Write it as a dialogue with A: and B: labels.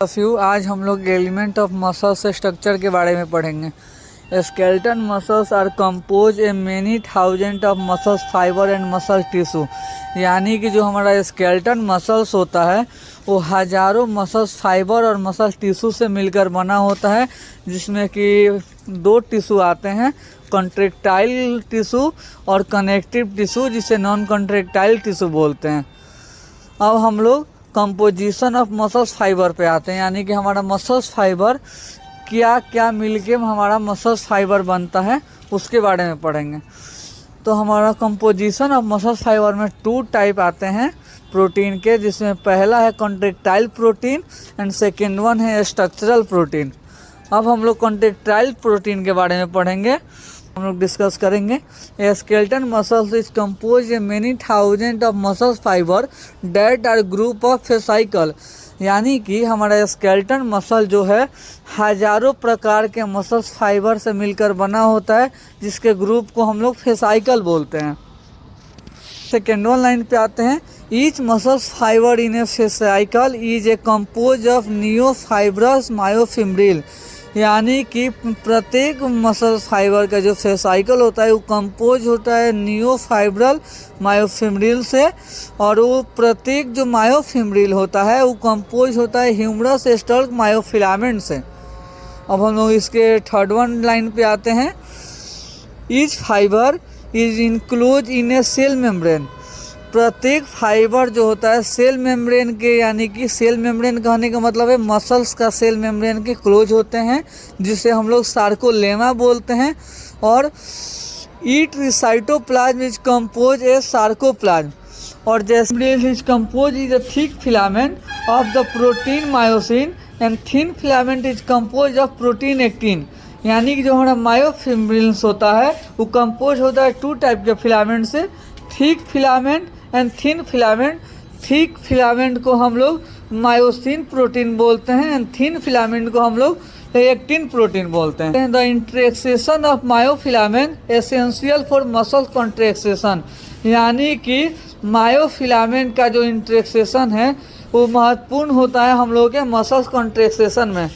A: आज हम लोग एलिमेंट ऑफ मसल्स स्ट्रक्चर के बारे में पढ़ेंगे। Skeleton muscles are compose a many thousand of muscles fiber and muscle tissue. यानी कि जो हमारा स्केलेटन मसल्स होता है वो हज़ारों मसल्स फाइबर और मसल टिश्यू से मिलकर बना होता है, जिसमें कि दो टिश्यू आते हैं, कॉन्ट्रैक्टाइल टिश्यू और कनेक्टिव टिश्यू, जिसे नॉन कॉन्ट्रैक्टाइल टिश्यू बोलते हैं। अब हम लोग कंपोजिशन ऑफ मसल्स फाइबर पे आते हैं, यानी कि हमारा मसल्स फाइबर क्या क्या मिलके हमारा मसल्स फाइबर बनता है उसके बारे में पढ़ेंगे। तो हमारा कंपोजिशन ऑफ मसल्स फाइबर में 2 टाइप आते हैं प्रोटीन के, जिसमें पहला है contractile protein and second one है स्ट्रक्चरल प्रोटीन। अब हम लोग कॉन्ट्रैक्टाइल प्रोटीन के बारे में पढ़ेंगे, हम लोग डिस्कस करेंगे। Skeleton muscles is compose a many thousand of muscles fiber that are group of fascicle. यानी कि हमारा स्केलेटन मसल जो है हज़ारों प्रकार के मसल्स फाइबर से मिलकर बना होता है, जिसके ग्रुप को हम लोग फेसाइकल बोलते हैं। सेकेंड वन लाइन पे आते हैं, each muscles fiber in a fascicle is a compose of neo fibrous myofibril. यानी कि प्रत्येक मसल फाइबर का जो फेसाइकल होता है वो कंपोज होता है नियो फाइब्रल मायोफिब्रिल से, और वो प्रत्येक जो मायोफिब्रिल होता है वो कंपोज होता है ह्यूमरस स्टल्क मायोफिलामेंट से। अब हम लोग इसके थर्ड वन लाइन पे आते हैं, each fiber is enclose in a cell membrane. प्रत्येक फाइबर जो होता है सेल मेम्ब्रेन के, यानी कि सेल मेम्ब्रेन कहने का मतलब है मसल्स का सेल मेम्ब्रेन के क्लोज होते हैं, जिसे हम लोग सार्कोलेमा बोलते हैं। और it cytoplasm is compose a sarcoplasm, और जैसे is compose is a thick filament of the protein myosin and thin filament is compose of protein actin. यानी कि जो हमारा मायोफिब्रिल्स होता है वो कंपोज होता है 2 टाइप के फिलामेंट से, thick filament and thin filament. Thick filament को हम लोग मायोसिन प्रोटीन बोलते हैं एंड थिन फिलामेंट को हम लोग एक्टिन प्रोटीन बोलते हैं। The interaction of myofilament essential for muscle contraction. यानी कि मायोफिलामेंट का जो इंट्रेक्सेशन है वो महत्वपूर्ण होता है हम लोगों के मसल कॉन्ट्रैक्शन में।